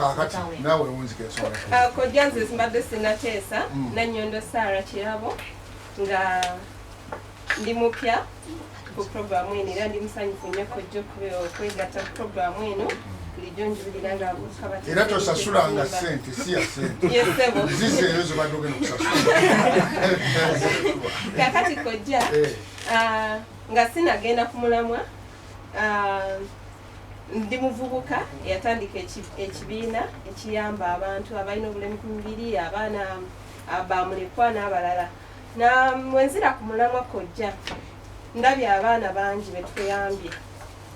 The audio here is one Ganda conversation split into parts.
kakati nawe wunzike ensonga kojja nze mbadde sinnateesa Nannyondo Sarah Kirabo nga ndi mupya ku programu eno era ndi musanyufu nnyo kojja okwegatta ku programu eno bulijjo njulira nga abukabati era tosasulanga ssente si ya ssente yesebo zizeeyo zobadde ogenda okusasula kakati kojja nga sinagenda ku mulamwa ndi muvubuka yatandika ekibiina ekiyamba abantu abalina obulemu ku mibiri abaana abamulekwa n'abalala na mwenzira ku mulamwa kojja ndabye abaana bangi betuyambye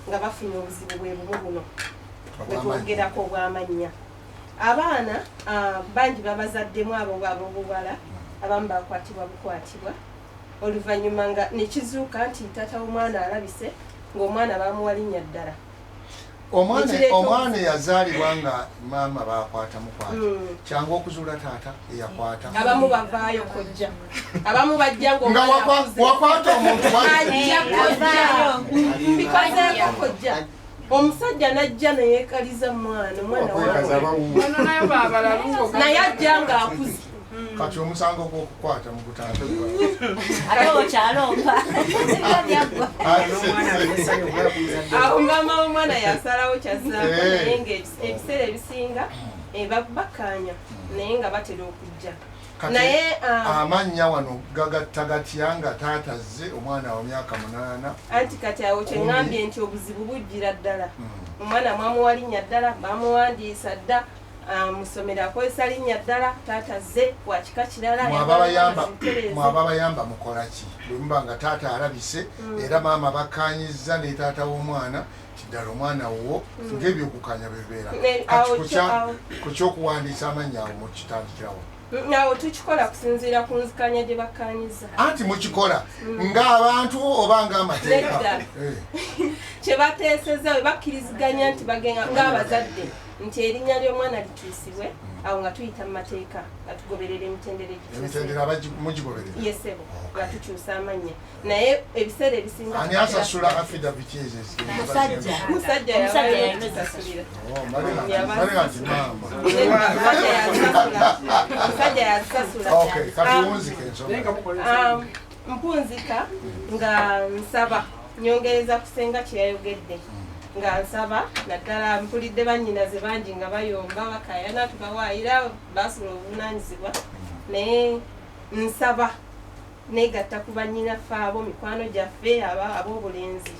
nga bafunye obuzibu bwe bumu buno bwetwogerako obw'amannya abaana bangi babazaddemu abo b'obubala abamu bakwatibwa bukwatibwa oluvannyuma nga nekizuuka nti taata w'omwana alabise ng'omwana bamuwa linnya ddala omwana eyazaalibwa nga maama bakwata mukwata kyangu okuzuula taata eyakwata abamu bavaayo kojja abamu bajja nga wakwata omuntu mbikozeeko kojja omusajja najja neyeekaliza mwana naye ajja ng'akuze kati omusango gw'okukwata mu kutaata ate okyalompa awo maama w'omwana yasalawo kyazaako naye ng'ebiseera ebisinga bakkaanya naye nga batera okujja naye amannya wano gagatta gatya nga taata azze omwana wa myaka 8 anti kati awo kyeŋŋambye nti obuzibu bujjira ddala omwana mwamuwa linnya ddala bamuwandiisa dda musomero akozesa linnya ddala taata azze wa kika kirala mwaba bayamba mukolaki bwe muba nga taata alabise era maama bakkaanyizza ne taata w'omwana kiddala omwana wo ng'ebyokukanya bibeera kati ku kyokuwandiisa amannya awo mukitandikirawo nawo tukikola kusinziira ku nzikanya gye bakkaanyiza anti mukikola ng'abantu oba ng'amateeka kye bateeseza we bakkiriziganya nti bagenda ng'abazadde nti erinnya ly'omwana lituusibwe awo nga tuyita mu mateeka nga tugoberera emitendera mugigoberera yesebo nga tukyusa amannya naye ebiseera ebisinga ani asasula affidavit ezo musajja yasasulira musajja yazisasula mpunzika nga nsaba nyongereza kusenga kyeyayogedde nga nsaba naddala mpulidde bannyinaze bangi nga bayomba bakayana tubawaayira basula obuvunaanyizibwa naye nsaba negatta ku bannyinaffe abo mikwano gyaffe ab'obulenzi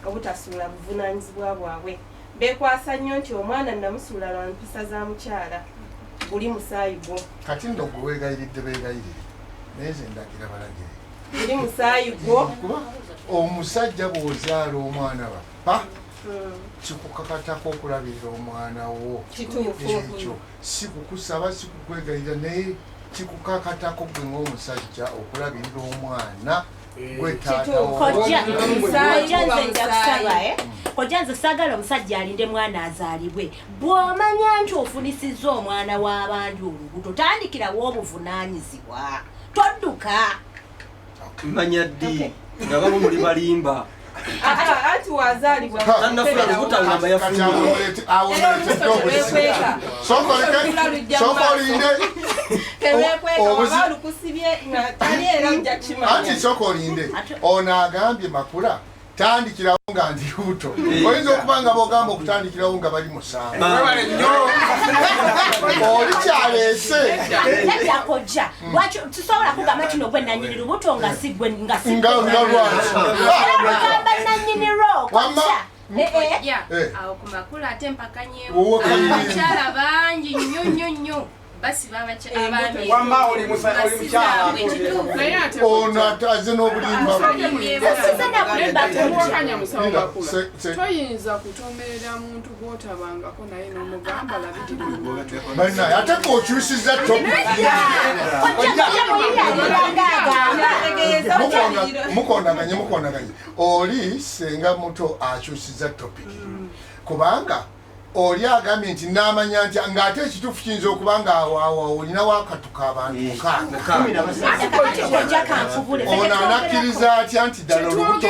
obutasuula buvunaanyizibwa bwabwe beekwasa nnyo nti omwana namusuula lwa mpisa za mukyala buli musaayi gwo kati ndogwe weegayiridde beegayirire naye ze ndagira balagire buli musaayi gwo omusajja bw'ozaala omwana bappa kikukakatako okulabirira omwana wo ekyo si kukusaba si kukwegayirira naye kikukakatako gwe ng'omusajja okulabirira omwana kojja nze saagala omusajja alinde mwana azaalibwe bw'omanya nti ofunisizza omwana w'abandi olubuto tandikirawo obuvunaanyizibwa todduka manya ddi nga babo muli balimba ati wazaalibwa tannafuna lubuto ngamba yafunye anti sooka olinde ono agambye makula tandikirawo nga ndi lubuto oyinza okuba nga bogamba okutandikirawo nga bali musanvu oli kyaleese kojja lwaki tusobola kugamba kino gwe nanyini lubuto nga si gwe nga lwakigamba nanyiniro kojja awo ku makula ate mpakanyewo abakyala bangi nnyo basiba abaami ono ataze n'obulimba toyinza kutomerera muntu gwotabangako naye n'omugamba labitibanaye ate k'okyusiza mukondaganye oli senga muto akyusiza topiki kubanga oli agambye nti n'amanya nti ng'ate ekituufu kiyinza okuba nga olina wakatuka abantu mukaaga ono anakkiriza atya nti ddala olubuto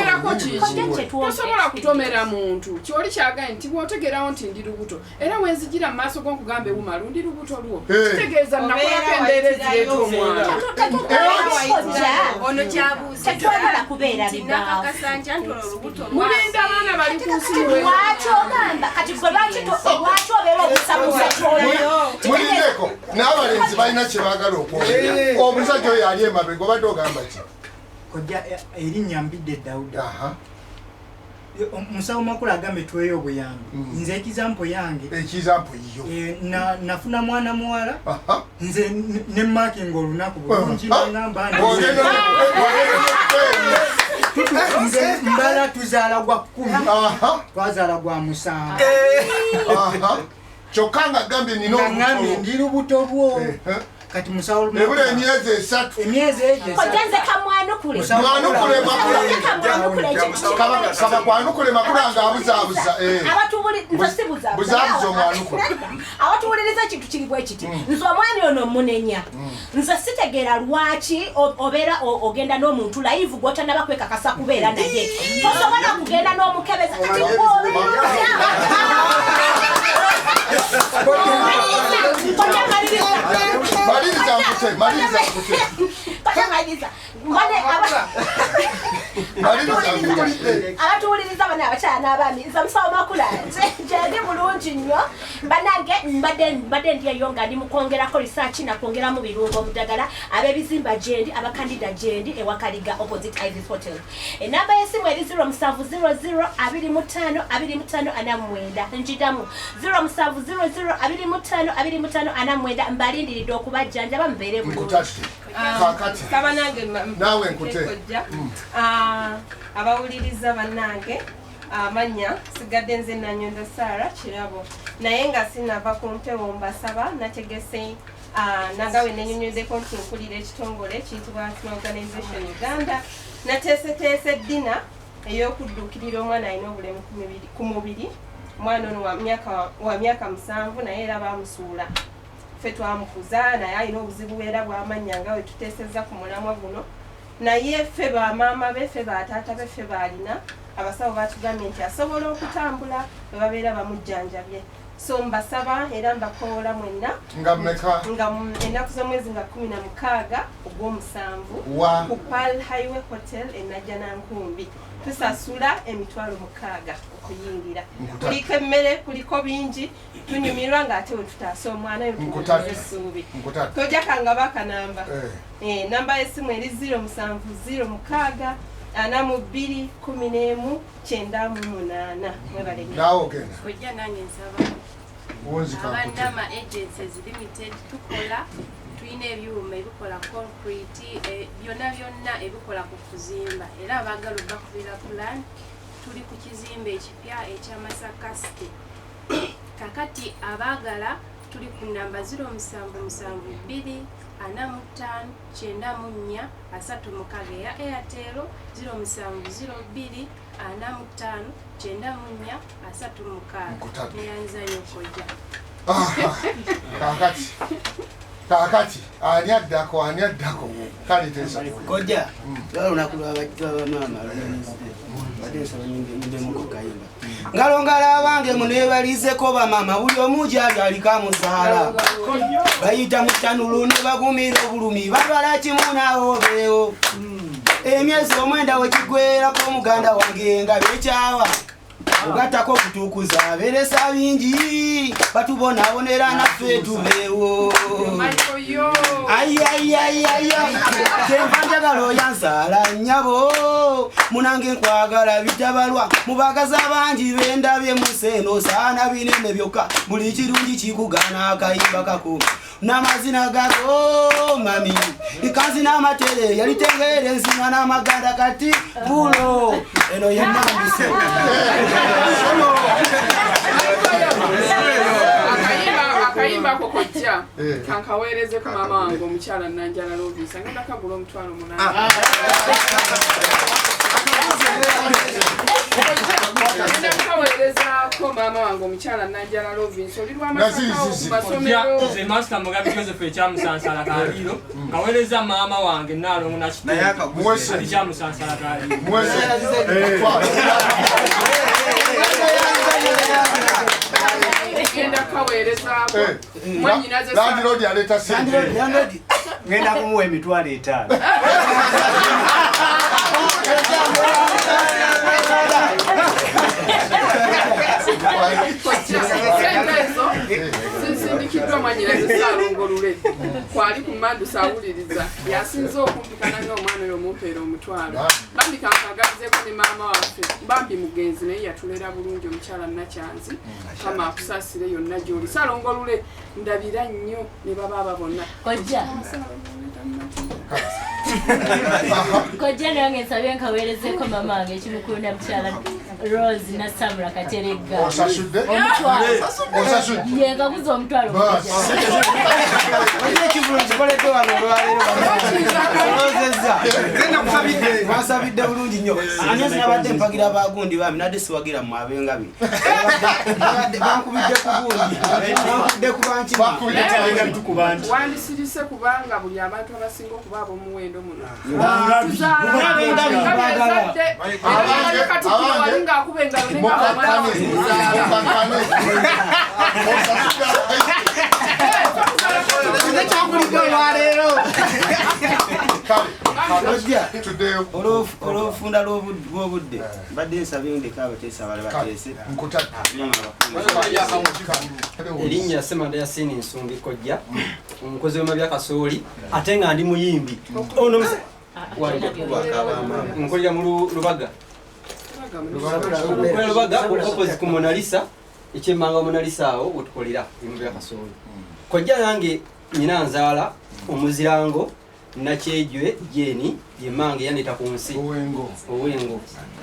tosobola kutomera muntu kyoli kyagaye nti bw'otegerawo nti ndi lubuto era wenzijira mu maaso g'onkugamba ewuma lundi lubuto lwo kitegeeza nakolako embeera ezireeta omwana ono kyabuuza tetwagala kubeera bibaawo mulinda abaana bali ku nsi lwaki ogamba kati gwe lwaki obeera obusabuza kyoyo mulindeko n'abalenzi balina kye baagala okwogera omusajja oyo ali emabega obadde ogamba ki kojja erinnya Mbidde Dawuda musawo makulu agambe tweyo obuyambi nze ekizampo yange ekizampo yo nafuna mwana muwala nze ne making olunaku bulungi ngamba nze mbala tuzaala gwa 10 twazaala gwa 7 kyokka nga gambye nina ndi lubuto lwo kati musawo ebula emyezi 3 emyezi egyo kojanze kamwanukule kaba kwanukule makula nga abuzaabuza buzaabuza omwanukule abatuwuliriza ekintu kiri bwe kiti nze omwani ono munenya nze sitegeera lwaki obeera ogenda n'omuntu layivu gwotanaba kwekakasa kubeera naye tosobola kugenda n'omukebeza kati abatuwuliriza bano abakyala n'abaami nze musawo makula gyendi bulungi nnyo banange mbadde ndyeyo nga ndi mukwongerako research nakwongeramu birungo mu ddagala ab'ebizimba gyendi abakandida gyendi ewakaliga opposite Ivy's Hotel enamba y'essimu eri 0700252549 njidamu 0700252549 mbalindiridde okubajjanjaba mubeere bulungi saba nange naawe nkute abawuliriza bannange amannya sigadde nze Nanyonda Sarah Kirabo naye nga sinava ku mpewo mbasaba nategese nangawe nenyonyoddeko nti nkulira ekitongole kiyitibwa Action Organization Uganda nateeseteese ddina ey'okudduukirira omwana alina obulemu ku mubiri omwana ono wa myaka 7 naye era bamusuula ffe twamukuza naye alina obuzibu era bw'amanya nga we tuteesezza ku mulamwa guno naye ffe bamaama be ffe bataata be ffe baalina abasawo batugambye nti asobola okutambula bwe babeera bamujjanjabye so mbasaba era mbakoola mwenna nga mmeka nga ennaku z'omwezi nga 16 ogw'omusanvu ku Pearl Highway Hotel Najjanankumbi tusasula emitwalo 6 okuyingira kuliko emmere kuliko bingi tunyumirwa ng'ate we tutaasa omwana essuubi tojakanga bakanamba namba y'essimu eri 0706 421198 naawe ogenda ojja nange nsaba abandama agencies limited tukola tulina ebyuma ebikola concrete byonna ebikola ku kuzimba era abaagala obbakubira plan tuli ku kizimbe ekipya ekyamasaka city kakati abaagala tuli ku namba 0772 4594 ya Airtel 0702 4594 neyanzayo kojja kakati ani addako kale tesa kojja olunaku lwabamaama badensaba nyimbe kayimba ngalongala abange munebalizeko bamama buli omu gyali alikamuzaala bayita mu ttannulu ne bagumira obulumi babala kimunaawo beewo emyezi 9 wekigwerako omuganda wange nga bekyawa ugatako kutukuza aberesa bingi batubonabonera naffe tubeewo kenva njagala oyansaala nnyabo munange nkwagala bitabalwa mubagaza bangi bendabye museeno saana binene byokka buli kirungi kikugana akayimba kako n'amazina gago mami ikanzi n'amatere yalitengere ensima n'amaganda kati bulo eno yennambise akayimba ko kojja kankaweereze ku mama wange omukyala Nanjala Lovisa ngenda kagula omutwalo 8 Ko mama wange omukyala Najjala Lovinso oli lw'amasakawo ku masomero nze Master Mugabi Joseph ekyamusansala kaliro kaweereza maama wange Naalongo nakitali kyamusansala kaliro genda kaweerezaako mwanyinaze Landlord aleta sente ngenda kumuwa emitwalo 5 sindikiddwa mwanyinaze Saalongolule kwali ku mmandu saawuliriza yasinze okumpikana ng'omwana oyo omumpeera omutwalo bambi kankagalizeeko ne maama waffe bambi mugenzi naye yatulera bulungi omukyala Nakyanzi kama akusaasire yonna gy'oli Saalongolule ndabira nnyo ne baba bonna Kojja nange nsabye nkaweerezeeko mama wange ekimukunda mukyala Rose na Samra Kateregga. Osasudde? Osasudde. Ye kabuza omutwalo. Oye kibulungi koledde wano olwaleero olozezza. Genda kusabidde. Wasabidde bulungi nnyo. Ani sinabadde mpagira baagundi bami nadde siwagira mu abengabi. Bankubidde ku gundi. Bankubidde ku banki. Bankubidde ku banki. Wandisirise kubanga buli abantu abasinga okuba ab'omuwendo muno. olwofunda lw'obudde badde nsabye ndeka abateesa abala bateese erinnya Semanda Yasini Nsumbi Kojja omukozi w'emabya Kasooli ate nga ndi muyimbi ono nkolera mu Lubaga Lubaga opposite ku Mona Lisa ekyemmanga Mona Lisa awo wetukolera emabya Kasooli Kojja yange nyina nzaala omuzirango Nakyejwe Jeni yemange yaneta ku nsi Owengo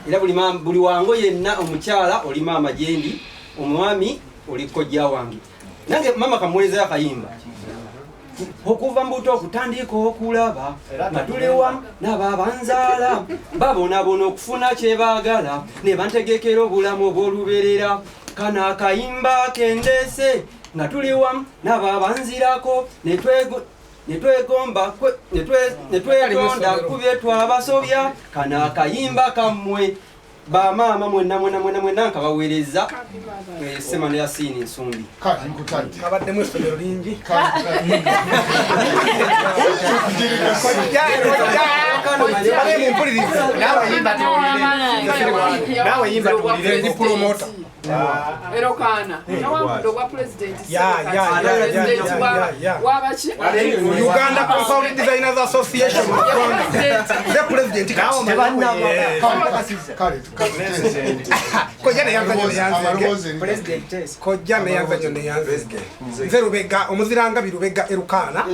era buli wango yenna omukyala oli maama gyendi omwami oli Kojja wange nange mama kamuweza akayimba okuva mbuto okutandika okulaba nga tulewa n'ababanzaala babonabona okufuna kye baagala ne bantegekera obulamu obw'oluberera kana akayimba kendese nga tuliwa n'ababanzirako netwegomba netwetonda ku bye twabasobya kana akayimba kammwe bamaama mwenna nkabaweereza Semanda Yasini Nsumbi kabaddemu essomero lingi nawe yimba tuwulire ndi promota Erokana nawamudde obwa president wabaki Uganda Compound Designers Association the president kojja neyanza nze Lubega omuziranga Birubega Erukana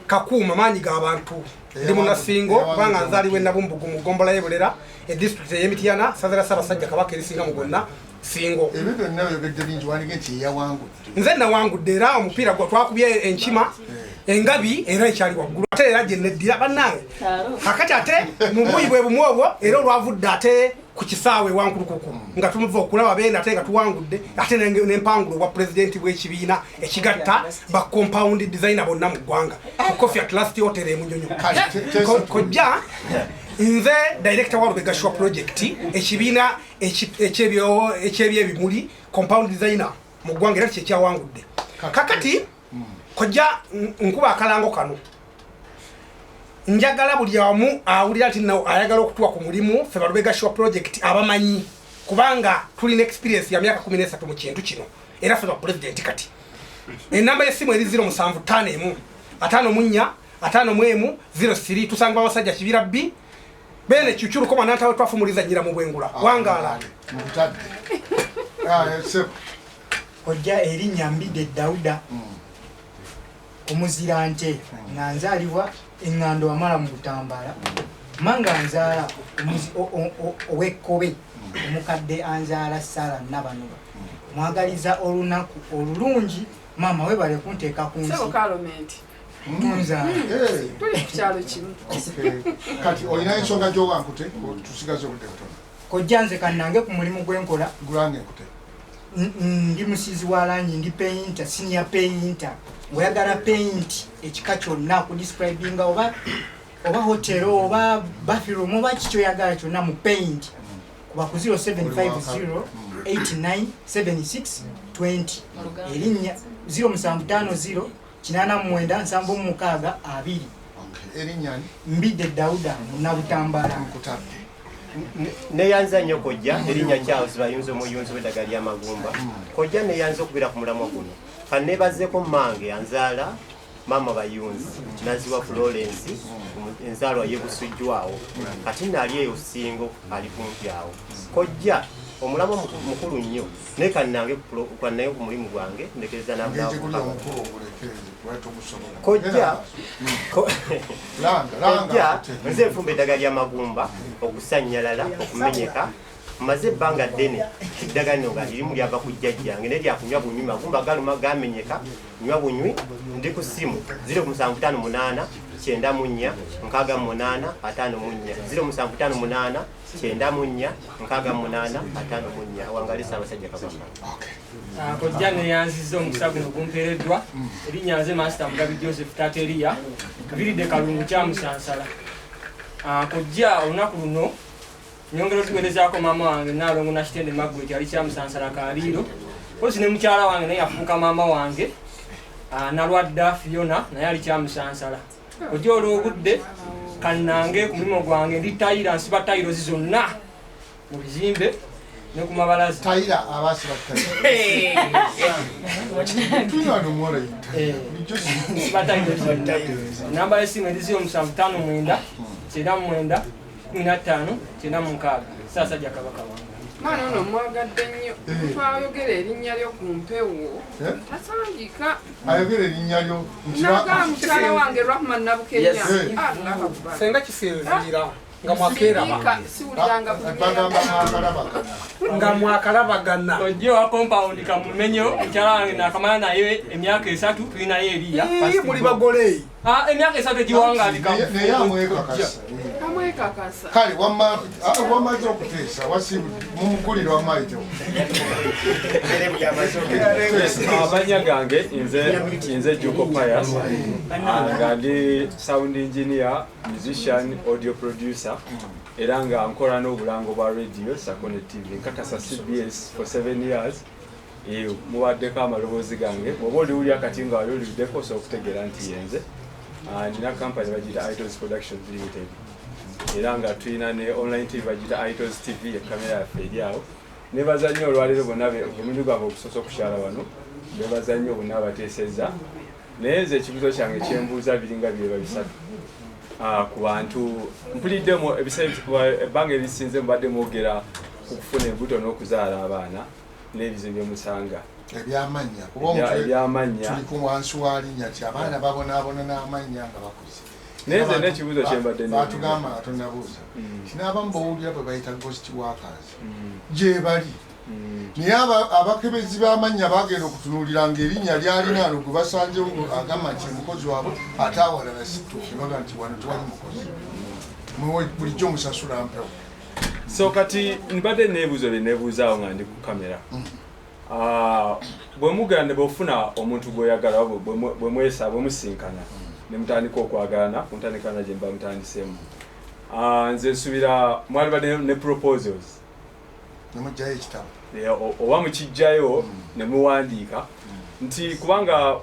Kakuuma maanyi g'abantu ndi munasingo kubanga nzaaliwe nabumbugu mu Gombola y'Ebulera edistrict y'Emityana Sazera Ssaabasajja Kabaka erisinga mu gonna singo ebyo byonna byogedde bingi wandige nti yawangudde nze nawangudde era omupiira gwe twakubye enkima engabi era ekyali waggulu ate era gye neddira bannange kakati ate mu buyi bwe bumu obwo era olwavudde ate ku kisaawe wankulukuku nga tumuva okulaba beena ate nga tuwangudde ate n'empangulo obwa pulezidenti bw'ekibiina ekigatta ba compound designer bonna mu ggwanga Coffee at Last Hotel e Munyonyo Kojja nze director wa Lubega Shop Project ekibiina eky'ebyebimuli compound designer mu ggwanga era kyekyawangudde kakati Kojja nkuba akalango kano njagala buli awamu awulira ati ayagala okutuwa ku mulimu ffe Lubega Shop Project abamanyi kubanga tulina experience ya myaka 13 mu kintu kino era ffe president kati enamba y'essimu eri 0751 54 54 tusanga abasajja Kibira B bene chuchuru koma natawe twafumuliza nyira mu Bwengula wangala Kojja erinnya Mbide Dauda omuzirante nanzalibwa engando amala mu Butambala manga nzala owekkobe omukadde anzala Sara Nabanoba mwagaliza olunaku olulungi mama webale kunteeka ku nsi tunza tuli ku kyalo kimu kati olina ensonga gy'owankute tusigaze obudde butono kojja nze kannange ku mulimu gwenkola gulange nkute ndi musizi wa langi ndi painter senior painter oyagala paint ekika kyonna kudescribinga oba hotel oba bathroom oba kikyoyagala kyonna mu paint kuba ku 0750897620 erinnya 0750897620 erinnya mbidde Dauda Nabutambala neyanza nnyo kojja erinnya Charles Bayunzo muyunzi w'eddagala ly'amagumba kojja neyanza okubira ku mulamwa guno kanneebazeeko mmange anzaala mama Bayunzi naziwa Florence enzaalwa y'ebusujjwawo kati naali eyo Singo ali kumpi awo kojja omulamwa mukulu nnyo naye kannange kwannayo ku mulimu gwange ndekereza kojja nze nfumba eddagala ly'amagumba okusannyalala okumenyeka maze ebbanga ddene eddagala lino nga lirimu lyava ku jjajjange naye lyakunywa bunywi magumba galuma gamenyeka nywa bunywi ndi ku ssimu 0758 94 68 54 0758 94 68 wangalisa abasajja kabaka kojja neyanziza omukisa guno gumpeereddwa erinnya nze Master Mugabi Joseph Tateriya viridde kalungu kya Musansala kojja olunaku luno nyongera otuweerezaako maama wange Naalongo Nakitende Margaret yali kya Musansala Kaliiro pozi ne mukyala wange naye yafuuka maama wange Nalwadda Fiona naye ali kya Musansala kojja olw'obudde kannange ku mulimu gwange ndi tayira nsiba tayiro zonna mu bizimbe ne ku mabalazi tayira abasiba namba y'essimu eri 0759 99 15 96 Ssaasajja Kabaka wange mwana ono mwagadde nnyo twayogera erinnya lyo ku mpewo tasangika ayogera erinnya lyo nagala mukyala wange Rahman Nabukenya senga kisinziira nga mwakeeraba nga mwakalabagana ojja wa compound kamumenyo mukyala wange nakamala naye emyaka 3 tulinayo eriya muli bagole emyaka 3 egiwangalika naye amwekakasa kale wamaze okuteesa mumukulira wamaitewo amanya gange nze Juko Pius nga ndi sound engineer musician audio producer era nga nkola n'obulango bwa radio Sakone TV nkakasa CBS for 7 years mubaddeko amaloboozi gange bwoba oliwuli akati nga wali oliwuddeko osobola okutegeera nti yenze nina kampani bagita Idols Productions Limited era nga tulina ne online TV bagita Idols TV ekamera yaffe eri awo nebaza nnyo olwaleero bonna omulimu gwange okusosa okukyala wano bebaza nnyo bonna abateesezza naye nze ekibuzo kyange kyembuuza biringa byeba bisatu ku bantu mpuliddemu ebbanga erisinze mubadde mwogera ku kufuna embuto n'okuzaala abaana n'ebizibu byemusanga ebyamanya ebyamanya tuli ku wansi wa linnya ti abaana babonaabona n'amanya nga bakuze naye nze n'ekibuzo kyembadde batugamba nga tonnabuuza kinaabamu bawulira bwe bayita ghost workers gye bali naye abakebezi b'amannya bagenda okutunuulira ng'erinnya lyalina ano gwe basanze agamba nti omukozi waabwe ate awalala situufu baga nti wano tewali mukozi bulijjo musasula mpewo so kati mbadde neebuuzo bye neebuuzaawo nga ndi ku kamera bwe mugenda bw'ofuna omuntu gw'oyagala bwe mwesa bwe musinkana ne mutandika okwagalana ku ntandikana gye mba mutandiseemu nze nsuubira mwali badde ne proposals nemugjayo ekitabo oba mukijjayo ne muwandiika nti kubanga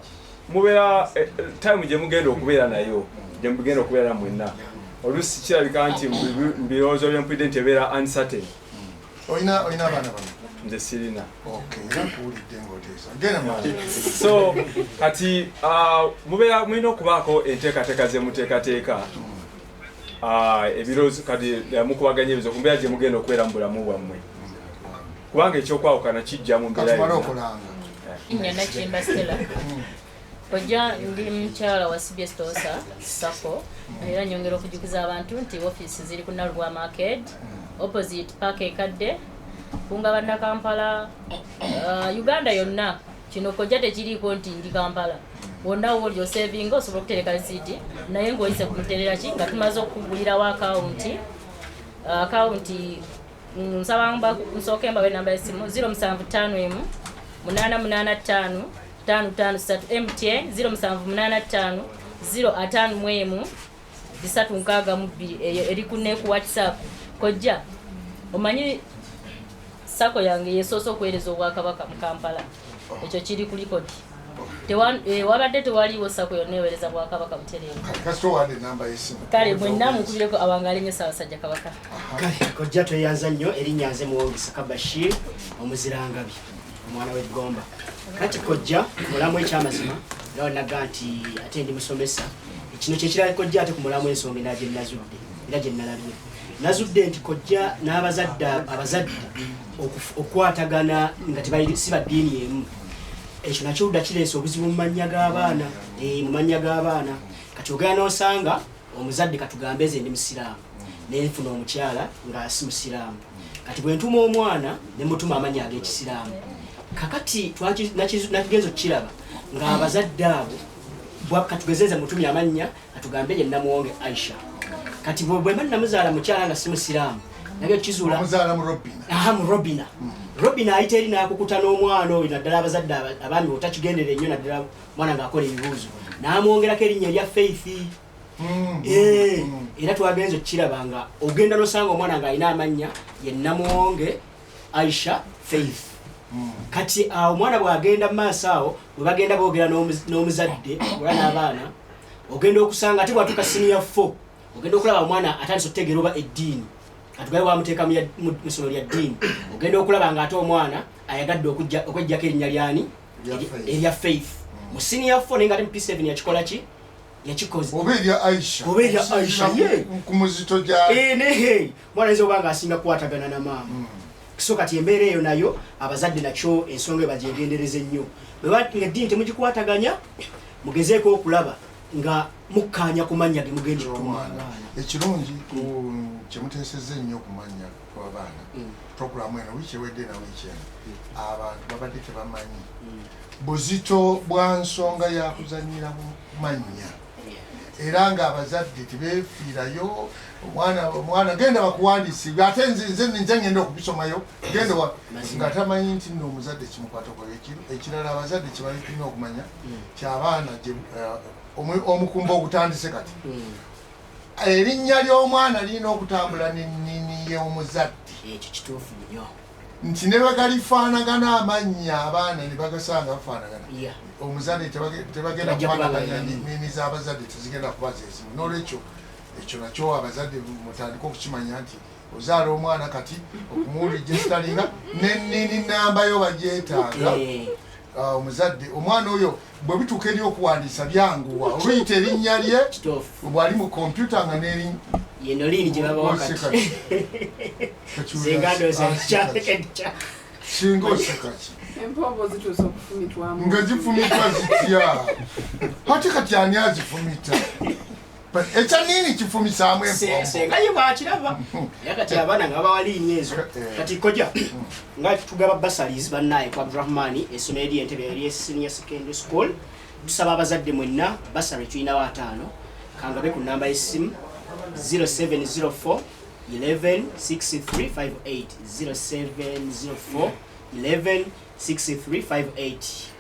mubeera time gye mugenda okubeera nayo gye mugenda okubeera mwenna oluusi kirabika nti mbirowoozo byempulidde nti ebeera uncertain olina abaana bano nze sirina so kati mubeera mulina okubaako enteekateeka ze muteekateeka ebirowoozo kati mukubaganya ebizo ku mbeera gye mugenda okubeera mu bulamu bwammwe kubanga ekyokwawukana kijja mu mbeera Inyana Chimba Stella. Ojja ndi mukyala wa CBS Tosa Sako era nyongera okujukiza abantu nti office ziri ku Nalwa Market opposite Park Ekadde kunga banda Kampala Uganda yonna kino kojja tekiriiko nti ndi Kampala wonna woli osevinga osobola okutereka receipt naye ng'oyise ku muterera ki nga tumaze okugulirawo akawunti nsaba nsooke mbawe namba y'essimu 0751 885 553 MTN 0785 051 362 eyo eri ku WhatsApp. Kojja omanyi sako yange yesoose okuweereza obwakabaka mu Kampala, ekyo kiri ku likodi. Wabadde tewaliwo sako yonna eweereza bwakabaka butereevu. Kale mwenna mukubireko awangaale nnyo Ssaabasajja Kabaka. Kale kojja tweyanza nnyo erinnya nze Muwongisa Kabashir omuzirangabi omwana w'eggomba. Kati kojja mulamu ekyamazima era naga nti ate ndi musomesa. Kino kyekirala kojja ate ku mulamu ensonga enagye nazudde era gye nalabye. Nazudde nti kojja n'abazadde okwatagana nga si baddiini emu. Ekyo nakyo dda kireese obuzibu mu mannya g'abaana. Mu mannya g'abaana kati ogenda n'osanga omuzadde katugambe nze ndi musiraamu nenfuna omukyala nga si musiraamu. Kati bwe ntuma omwana ne mutuma amannya ag'ekisiraamu. Kakati nakigenza okukiraba ng'abazadde abo katugezeze mutumya amannya katugambe ye Namuwonge Aisha. Kati bwe mba namuzaala mukyala nga si musiraamu nabyo kizuula muzaala mu Robina. Mu Robina. Robina ayita eri n'akukuta n'omwana oyo naddala abazadde abaami otakigendera ennyo naddala mwana ng'akola ebibuuzo n'amwongerako erinnya erya Faith. Era twagenza okukiraba nga ogenda n'osanga omwana ng'alina amannya ye Namuwonge Aisha Faith. Kati omwana bw'agenda mu maaso awo bwe bagenda boogera n'omuzadde oba n'abaana ogenda okusanga ate bwatuuka senior 4 ogenda okulaba omwana atandise okutegeera oba eddiini katugabe bwamuteeka mu ssomero lya ddiini ogenda okulaba ng'ate omwana ayagadde okweggyako erinnya lyani erya Faith mu senior 4 naye ng'ate mu P7 yakikola ki yakikoze oba erya Aisha ku muzito gya mwana ayinza oba ng'asinga kukwatagana na maama. So kati embeera eyo nayo abazadde nakyo ensonga bagyegendereze nnyo. Bwe eddiini temugikwataganya mugezeeko okulaba nga mukkaanya ku mannya ge mugenda okutuma abaana. Ekirungi kyemuteesezza ennyo ku mannya kw'abaana puroguramu eno wiiki ewedde na wiiki eno abantu babadde tebamanyi buzito bwa nsonga ya kuzannyira mu mannya era ng'abazadde tebeefiirayo omwana genda bakuwandiise ate nze ngenda okubisomayo genda nga tamanyi nti nno omuzadde kimukwatako. Ekirala abazadde kyebalina okumanya kyabaana omukumba ogutandise kati erinnya ly'omwana lirina okutambula n'ennimi y'omuzadde. Ekyo kituufu nnyo nti ne bagalifaanagana amannya abaana ne bagasanga bafaanagana omuzadde tebagenda kufaanaganya nnimi z'abazadde tezigenda kubaza ezimu. N'olwekyo ekyo nakyo abazadde mutandika okukimanya nti ozaala omwana kati okumuligestalinga n'ennini nambayo bagyetaaga. Omuzadde omwana oyo bwe bituuka eri okuwandiisa byanguwa oluyita erinnya lye bw'ali mu kompyuta nga yeno lini gye babawa kati singa osekaki empombo zituusa okufumitwamu nga zifumitwa zitya ate kati ani azifumita ekyanini kifumisaamu sengaye bwakiraba yakati abaana nga babawaliinyo ezo kati koja nga tugaba basalis bannaye ku Abdurahmani essomero ery'Entebbe eri senior secondary school tusaba abazadde mwenna basale tulinawo 5 kangabe ku namba y'essimu 0704 11 6358 0704 11 6358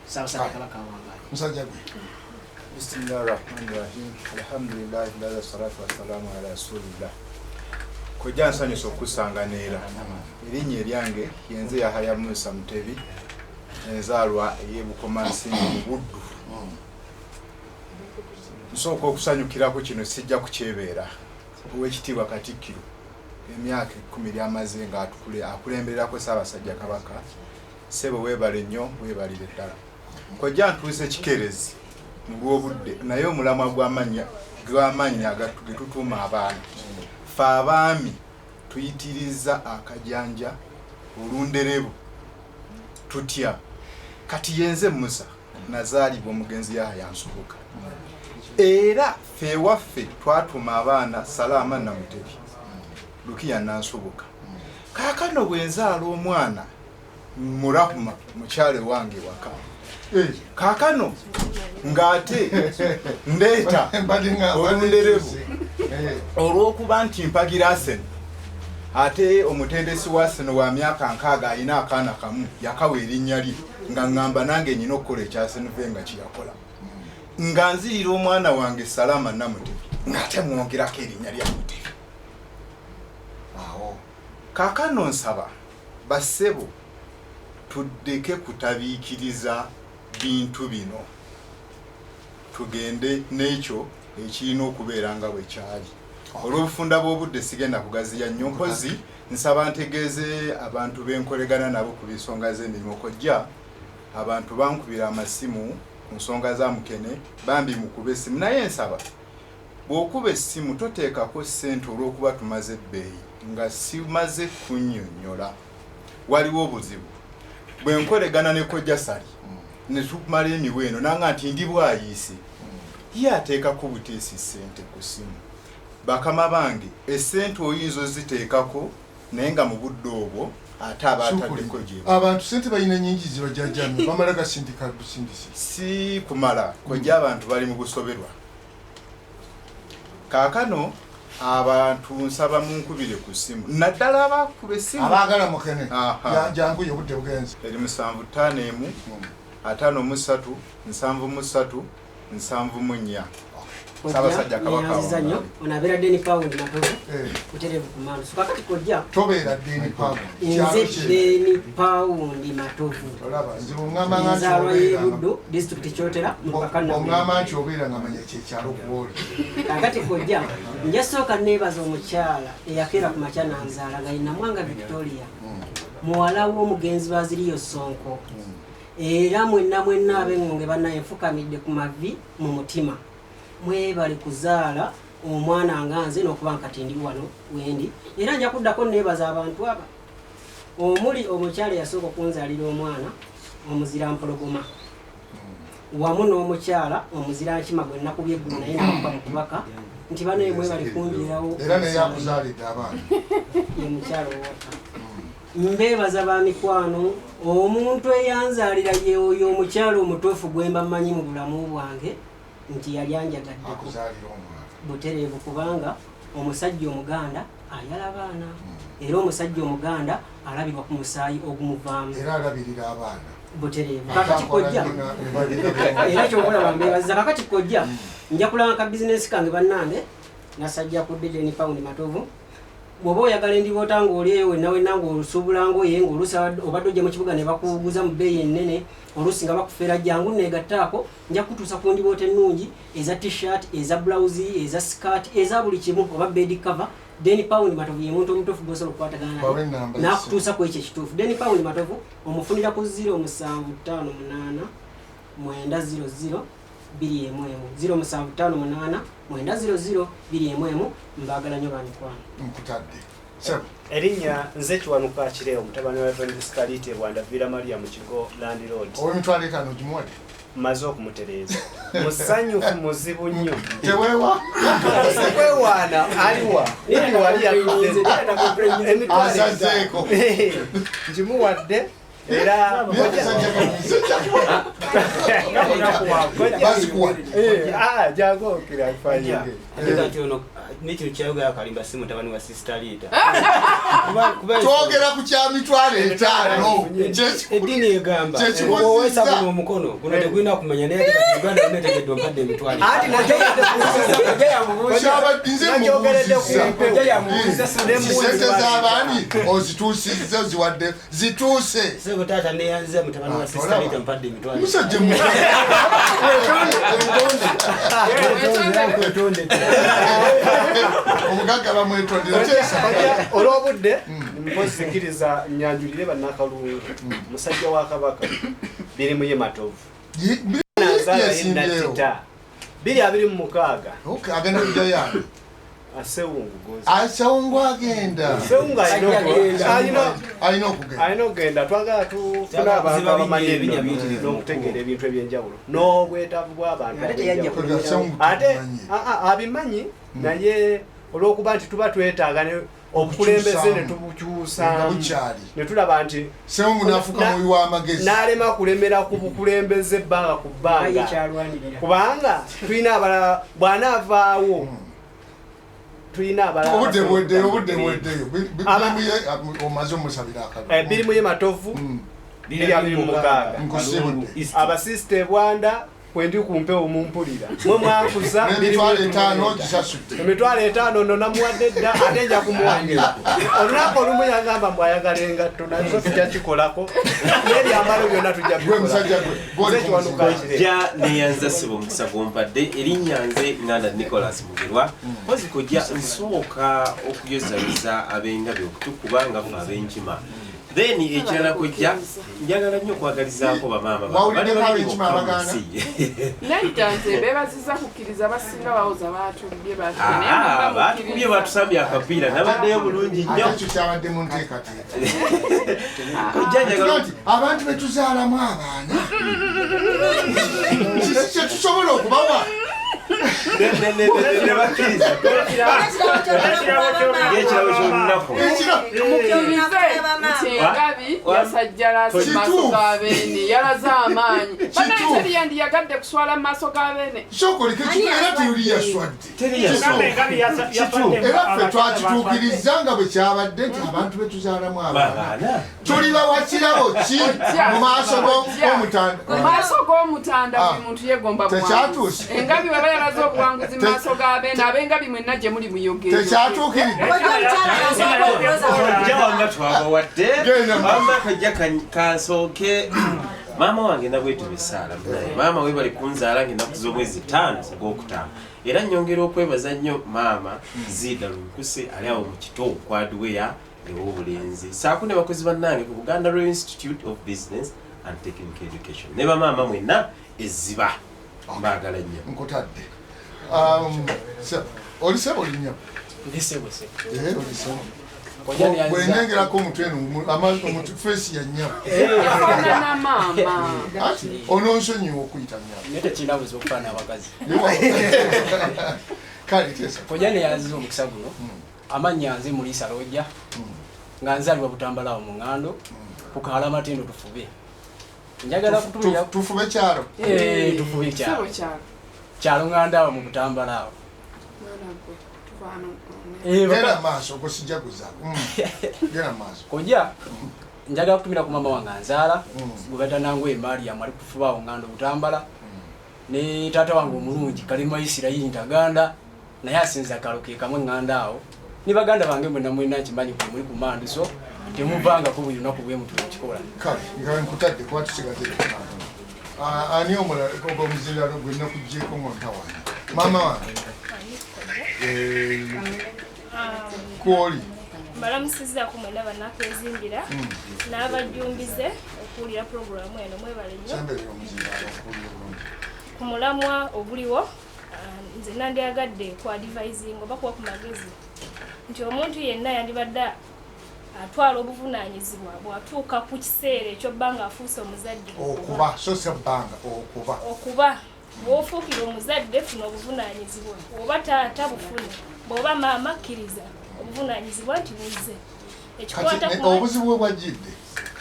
Ssaabasajja Kabaka wangaye musajja gwe. Bismillahirrahmanirrahim. Alhamdulillah wa salatu wa salamu ala rasulillah. Kojja nsanyusa okusanganira erinnya eryange yenze Yahaya Musa Mutebi enzaalwa ey'Ebukomansi mu Buddu. Nsooka okusanyukirako kino sijja kukyebeera Oweekitiibwa Katikkiro emyaka 10 amaze nga akulembererako Ssaabasajja Kabaka. Ssebo weebale nnyo weebalire ddala. Kojja ntuuse kikerezi mu lw'obudde naye omulamwa gw'amannya getutuuma abaana ffe abaami tuyitiriza akajanja olunderebu tutya kati yenze Musa nazaalibwa omugenzi Yahaya Nsubuga era ffe ewaffe twatuma abaana Salaama Namutebi Lukiya Nansubuga. Kaakano bwe nzaala omwana Murahuma mukyale wange waka kaakano ng'ate ndeeta olunderebu olw'okuba nti mpagira Asen ate omutendesi wa Seno wa myaka nkaaga alina akaana kamu yakawa erinnya lye nga ngamba nange nyina okukola ekyasenuve nga kiyakola nga nzirira omwana wange Salama Namutebi ng'ate mwongerako erinnya lya Mutebi. Awo kaakano nsaba bassebo tuddeke kutabiikiriza bintu bino tugende n'ekyo ekirina okubeera nga bwe kyali. Olw'obufunda bw'obudde sigenda kugaziya nnyo mpozi nsaba ntegeeze abantu b'enkolegana nabo ku nsonga z'emirimu kojja abantu bankubira amasimu ku nsonga za Mukene bambi mukube essimu naye nsaba bw'okuba essimu toteekako ssente olw'okuba tumaze ebbeeyi nga simaze kunnyonnyola waliwo obuzibu bwe nkolegana ne kojja Sali ne tumala emiweno nanga nti ndi bwayiise ye ateekako buteesi ssente ku ssimu. Bakama bange essente oyinza oziteekako naye nga mu budde obwo ate abaataddeko gye abantu ssente balina nnyingi zibajjajjamye bamala gasindika busindisi si kumala kojja abantu bali mu busoberwa. Kaakano abantu nsaba munkubire ku ssimu naddala abakuba essimu abaagala Mukene jangu yo budde bugenzi eri 751 53 73 74 Sabasajja kabaka nnyo onabeera Deni Pound matovu uterevu ku maalo so kakati kojja tobeera Deni Pound nze Deni Pound matovu olaba nze ngamba nga nzalwa y'Ebuddu district Kyotera mu Pakana ngamba nti obeera nga manya kyekyalo kuboole kakati kojja njasooka neebaza omukyala eyakeera ku makya nanzaala nga yina Mwanga Victoria muwala w'omugenzi Baziriyo Sonko era mwenna ab'engonge bannaye nfukamidde ku mavi mu mutima mwebale kuzaala omwana nga nze n'okuba nkati ndi wano wendi era nja kuddako neebaza abantu aba omuli omukyala yasooka okunzaalira omwana omuzira mpologoma wamu n'omukyala omuzira nkima gwe nakubye eggulu naye nakuba mu kubaka nti bano mwebale kunjirawo era naye yakuzaalidde abaana ye mukyala owaka mbeebaza ba mikwano omuntu eyanzaalira ye oyo omukyala omutuufu gwe mba mmanyi mu bulamu bwange nti yali anjagaddeko butereevu kubanga omusajja Omuganda ayala baana era omusajja Omuganda alabibwa ku musaayi ogumuvaamu era alabirira abaana butereevu kakati kojja era kyokolaba mbeebaza kakati kojja nja kulanga ka bizinesi kange bannange nasajja ku Deni Pound matovu bw'oba oyagala endiboota ng'olieyo wenna ng'olusuubula ngoye ng'oluusi obadde ojja mu kibuga ne bakuguza mu bbeeyi ennene oluusi nga bakufeera jangu neegattaako nja kutuusa ku ndiboota ennungi eza t-shirt eza blouse eza skirt eza buli kimu oba bed cover Deni Pound matovu ye muntu omutuufu gw'osobola okukwatagana naye n'akutuusa ku ekyo ekituufu. Deni Pound matovu omufunira ku 0758 900 211 0758 900 211 mbagala nnyo bamikwano nkutadde erinnya nze Kiwanuka Kireo mutabani wa Reverend Scarlett Bwandavira Maria mu Kigo Land Road owemitwalo ekano gimuwadde maze okumutereeza musanyufu muzibu nnyo teweewaana aliwa nini wali asazeeko ngimuwadde era jagokira nekintu kyayogera kalimba si mutabani wa Sister Lita twogera ku kyamitwalo 5 eddiini egamba owesa guno omukono guno tegulina kumanya naye ate kati Uganda netegedde ompadde emitwalo sente z'abaani ozituusizza oziwadde zituuse sebo taata neyanze mutabani wa Sister Lita mpadde emitwalo musajja omugagga bamwetondera olw'obudde mpozikiriza nyanjulire bannakalungu musajja wa Kabaka birimu ye matovu biri 26 agenda kujja yaani asewungu agenda alina okugenda twagala tufuna abantu abamanyi n'okutegeera ebintu ebyenjawulo n'obwetaavu bw'abantu ate abimanyi naye olw'okuba nti tuba twetaaga obukulembeze ne tubukyusa ne tulaba nti n'alema kulemera ku bukulembeze ebbanga ku bbanga kubanga tulina abalala bw'anaavaawo tulina obudde omaze omusabira akabi birimu ye matovu biri mu mukaaga abasiste bwanda kwendi kumpewo mumpulira mwe mwakuza emitwalo 5 no namuwadde dda ate nja kumuwongera olunaku olumu yagamba mbu ayagala engatto nazo tujja kikolako n'ebyambalo byonna tujja kojja neyanza sibo omukisa gompadde erinnya nze nganda Nicholas Mugerwa mpozi kojja nsooka okuyozayoza ab'engabi okutukuba nga ffe ab'enkima then ekirala kojja njagala nnyo okwagalizaako bamaama nayitanze beebaziza kukkiriza basinga bawoza baatulibye batukubye batusambye akapiira nabaddeyo bulungi nnyo kyabadde mu nteekateeka abantu betuzaalamu abaana kiki kyetusobola okubawa engabi yasajjala maaso g'abeene yalaze amaanyi banaye teri yandiyagadde kuswala mu maaso g'abeene era teyuli yaswadde era ffe twakituukiriza nga bwe kyabadde nti abantu betuzaalamu abaana tulibawa kirabo ki mu maaso g'omutanda mu maaso g'omutanda buli muntu yegomba tekyatuuse engabi baba yalaze obuwanguzi mu maaso g'abeene ab'engabi mwenna gye muli muyogere tekyatuukiridde wanga twabawadde wamba kajja kansooke maama wange nabwetubisaala maama we bali kunzaala ng'ennaku z'omwezi 5 ogwokutaano era nnyongera okwebaza nnyo maama Ziida Lunkuse ali awo mu kito kwaduweya ew'obulenzi saako ne bakozi bannange ku Buganda Royal Institute of Business and Technical Education ne bamaama mwenna ezziba mbaagala nnyo nkutadde olisebo olinnya bwenengerako omutwe omutufeesi ya nnyabo ononsonyiwa okuyita kojja neyanziza omukisa guno amannya nze Mulisa Lojja nga nzalibwa Butambalawo mu Ngando ku Kaalamatendo tufube njagala kutumira tufube kyalo tufube kyalo Ngandaawo mu Butambalawo genda maaso gosijaguza kojja njagala kutumira ku mama wange anzaala gubata nangu Mariam ali kufubaawo Ngando Butambala ne taata wange omulungi Kalima Isirayiri Ntaganda naye asinza kalo ke kamwe Ngandaawo ni baganda bange mwenna mwena nkimanyi ku muli ku mandiso temuvangako buli lunaku bwe mutu ekikola kale nga nkutadde kuba tusigadde ani omulala omuzirano gwenna kugjeeko ngontawange maama wange kwoli balamusizzaako mwena banna Akeezimbira n'abajjumbize okuwulira puroguramu eno mwebale nnyo ku mulamwa oguliwo nze nandyagadde ku advising oba kuba ku magezi nti omuntu yenna yandibadde atwala obuvunaanyizibwa bw'atuuka ku kiseera ekyobba nga afuuse omuzadde okuba bw'ofuukira omuzadde funa obuvunaanyizibwa oba taata bufune bw'oba maama kkiriza obuvunaanyizibwa nti buzze obuzibu bwe bwajjidde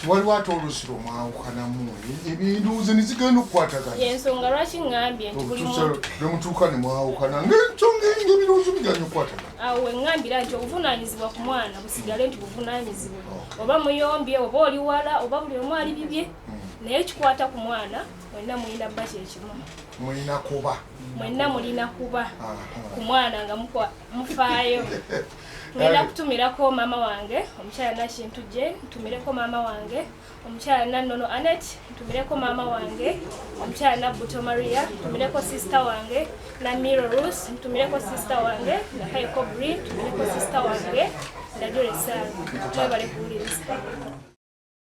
waliwo ate olusiro mwawukanamu ebinduuze nizigenda okukwatagana yensonga lwaki ŋŋambye nti buli muntu nemutuuka ne mwawukana ng'ebiruuzo biganya okukwatagana awo weŋŋambira nti obuvunaanyizibwa ku mwana busigale nti buvunaanyizibwa oba muyombye oba oli wala oba buli omu ali bibye naye ekikwata ku mwana mwenna mulina bba kyekimu mwenna mulina kuba ku mwana nga mufaayo ngenda kutumirako maama wange omukyala Nakintu gye ntumireko maama wange omukyala Nannono Anet ntumireko maama wange omukyala Nabbuto Maria ntumireko sister wange Namiro Rus ntumireko sister wange Nakaiko Bri ntumireko sister wange Ndajole Sala twebale kuwuliriza